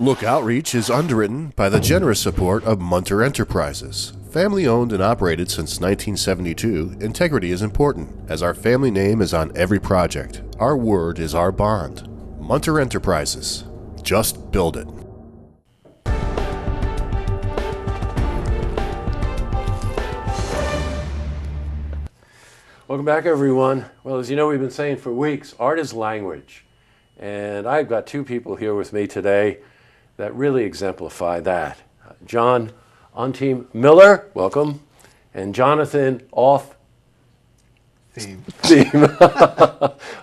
Look Outreach is underwritten by the generous support of Munter Enterprises. Family owned and operated since 1972, integrity is important, as our family name is on every project. Our word is our bond. Munter Enterprises. Just build it. Welcome back, everyone. Well, as you know, we've been saying for weeks, art is language. And I've got two people here with me today that really exemplify that. John Anthime Miller, welcome, and Jonathan Theme.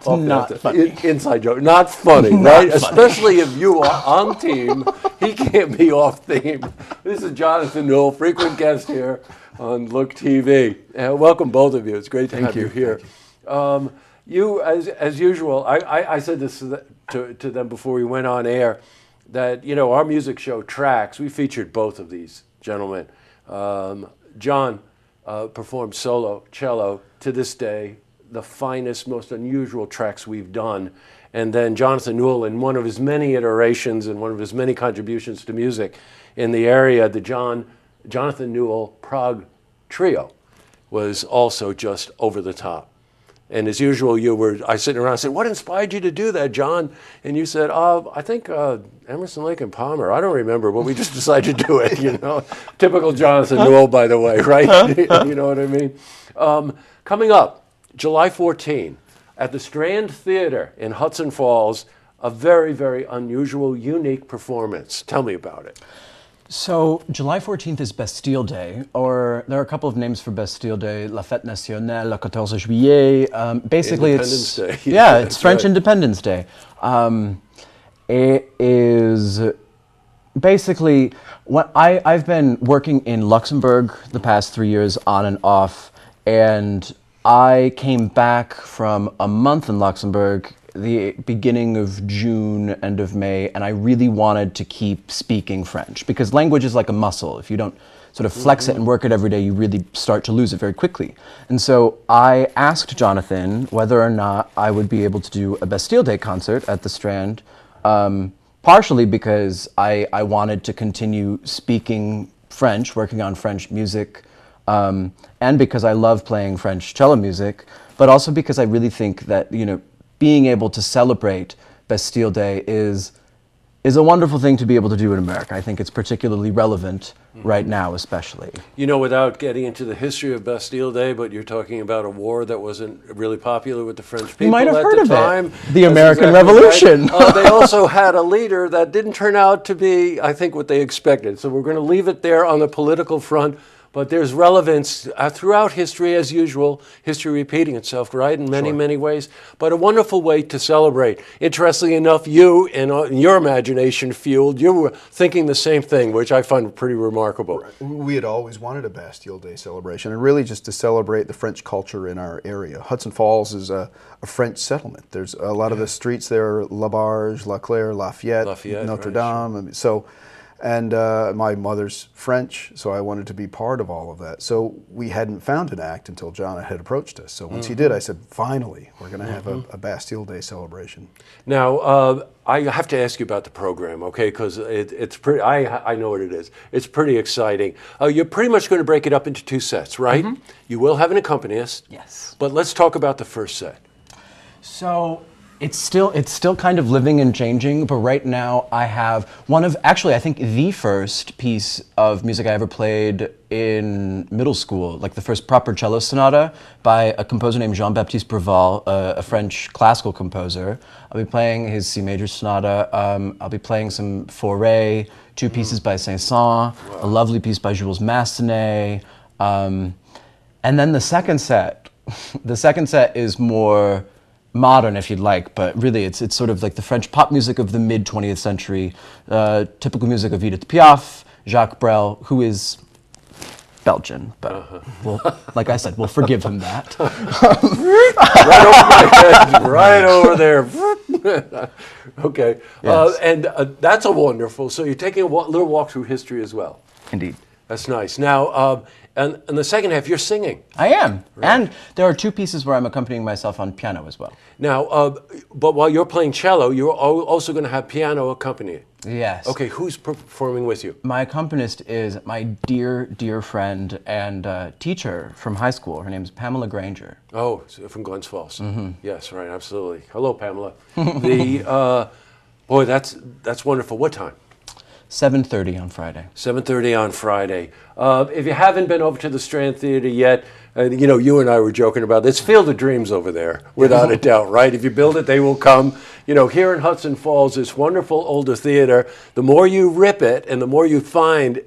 Not funny. Inside joke. Not funny, right? Funny. Especially if you are on theme, he can't be off theme. This is Jonathan Newell, frequent guest here on Look TV. Welcome, both of you. It's great to have you here. You, as usual, I said this to them before we went on air, that, you know, our music show Tracks, we featured both of these gentlemen. John performed solo cello, to this day, the finest, most unusual tracks we've done. And then Jonathan Newell, in one of his many iterations and one of his many contributions to music in the area, the Jonathan Newell Prague Trio was also just over the top. And as usual, I was sitting around and said, what inspired you to do that, John? And you said, I think Emerson, Lake and Palmer. I don't remember, but we just decided to do it, you know. Typical Jonathan Newell, by the way, right? You know what I mean? Coming up, July 14, at the Strand Theatre in Hudson Falls, a very, very unusual, unique performance. Tell me about it. So July 14th is Bastille Day, or there are a couple of names for Bastille Day: La Fête Nationale, Le 14 Juillet. Basically, Independence Day. Yeah, it's French Independence Day. It is basically what I've been working in Luxembourg the past 3 years on and off, and I came back from a month in Luxembourg the beginning of June, end of May, and I really wanted to keep speaking French, because language is like a muscle. If you don't sort of flex it and work it every day, you really start to lose it very quickly. And so I asked Jonathan whether or not I would be able to do a Bastille Day concert at the Strand, partially because I wanted to continue speaking French, working on French music, and because I love playing French cello music, but also because I really think that, you know, being able to celebrate Bastille Day is a wonderful thing to be able to do in America. I think it's particularly relevant right now, especially. You know, without getting into the history of Bastille Day, but you're talking about a war that wasn't really popular with the French people you might have at heard the of time. It. The American Revolution. Right. They also had a leader that didn't turn out to be, I think, what they expected. So we're going to leave it there on the political front. But there's relevance throughout history, as usual, history repeating itself, right, in many, many ways, but a wonderful way to celebrate. Interestingly enough, you, in your imagination fueled, you were thinking the same thing, which I find pretty remarkable. Right. We had always wanted a Bastille Day celebration, and really just to celebrate the French culture in our area. Hudson Falls is a French settlement. There's a lot of the streets there, La Barge, La Claire, Lafayette, Notre Dame. Right, sure. And my mother's French, so I wanted to be part of all of that. So we hadn't found an act until John had approached us. So once he did, I said, finally, we're going to have a Bastille Day celebration. Now, I have to ask you about the program, okay, because it's pretty, I know what it is. It's pretty exciting. You're pretty much going to break it up into two sets, right? You will have an accompanist. Yes. But let's talk about the first set. So it's still kind of living and changing, but right now I have I think the first piece of music I ever played in middle school, like the first proper cello sonata by a composer named Jean-Baptiste Preval, a French classical composer. I'll be playing his C major sonata. I'll be playing some Fauré, two pieces by Saint-Saëns, a lovely piece by Jules Massenet, and then the second set is more modern, if you'd like, but really it's sort of like the French pop music of the mid-20th century, typical music of Edith Piaf, Jacques Brel, who is Belgian, but like I said, we'll forgive him that. Right over my head, right over there. Okay, yes. And that's a wonderful, so you're taking a little walk through history as well. Indeed. That's nice. Now, And the second half, you're singing. I am. Right. And there are 2 pieces where I'm accompanying myself on piano as well. Now, but while you're playing cello, you're also going to have piano accompanying. Yes. Okay, who's performing with you? My accompanist is my dear, dear friend and teacher from high school. Her name is Pamela Granger. Oh, from Glens Falls. Mm-hmm. Yes, right, absolutely. Hello, Pamela. Boy, that's wonderful. What time? 7:30 on Friday. 7:30 on Friday. If you haven't been over to the Strand Theatre yet, you and I were joking about this. Field of Dreams over there, without a doubt, right? If you build it, they will come. Here in Hudson Falls, this wonderful older theater, the more you rip it and the more you find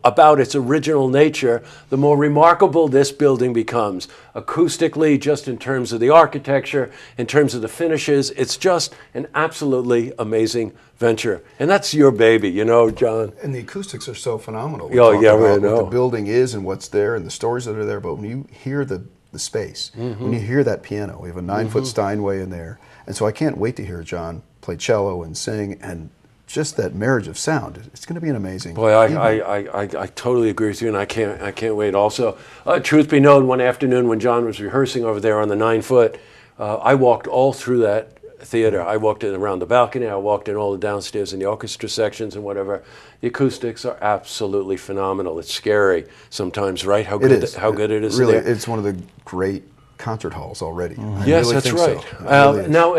about its original nature, the more remarkable this building becomes. Acoustically, just in terms of the architecture, in terms of the finishes, it's just an absolutely amazing venture. And that's your baby, John. And the acoustics are so phenomenal. Oh, yeah, we know. What the building is and what's there and the stories that are there, but when you hear the space, when you hear that piano, we have a 9-foot Steinway in there, and so I can't wait to hear John play cello and sing, and just that marriage of sound. It's going to be an amazing. Boy, I totally agree with you, and I can't wait. Also, truth be known, one afternoon when John was rehearsing over there on the 9-foot, I walked all through that theater. I walked in around the balcony. I walked in all the downstairs in the orchestra sections and whatever. The acoustics are absolutely phenomenal. It's scary sometimes, right? How good it is. Really, there. it's one of the great concert halls already. Yes, really that's right. So. Really now,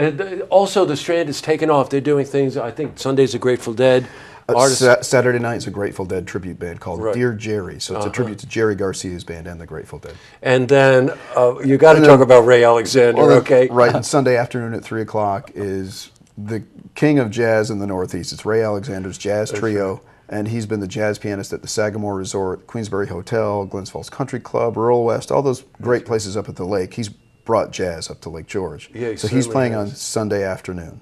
also the Strand is taken off. They're doing things. I think Sunday's a Grateful Dead. Saturday night is a Grateful Dead tribute band called Dear Jerry. So it's a tribute to Jerry Garcia's band and the Grateful Dead. And then you got to talk about Ray Alexander, okay? Right. And Sunday afternoon at 3 o'clock is the king of jazz in the Northeast. It's Ray Alexander's jazz trio. Right. And he's been the jazz pianist at the Sagamore Resort, Queensbury Hotel, Glens Falls Country Club, Rural West, all those great places up at the lake. He's brought jazz up to Lake George. Yeah, so he's playing on Sunday afternoon.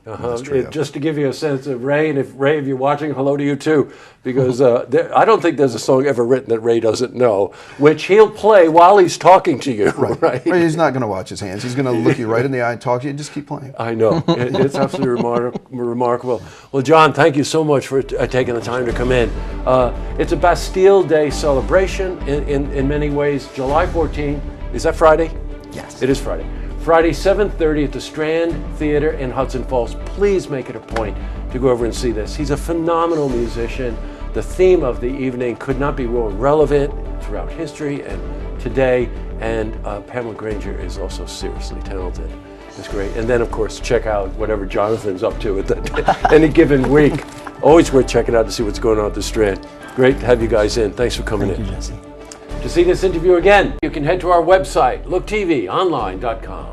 Just to give you a sense of Ray, and if you're watching, hello to you too, because I don't think there's a song ever written that Ray doesn't know, which he'll play while he's talking to you. Right? He's not going to watch his hands. He's going to look you right in the eye and talk to you and just keep playing. I know. It's absolutely remarkable. Well, John, thank you so much for taking the time to come in. It's a Bastille Day celebration in many ways. July 14th. Is that Friday? Yes. It is Friday. Friday, 7:30 at the Strand Theatre in Hudson Falls. Please make it a point to go over and see this. He's a phenomenal musician. The theme of the evening could not be more relevant throughout history and today. And Pamela Granger is also seriously talented. It's great. And then, of course, check out whatever Jonathan's up to at any given week. Always worth checking out to see what's going on at the Strand. Great to have you guys in. Thanks for coming in. Thank you, Jesse. To see this interview again, you can head to our website, looktvonline.com.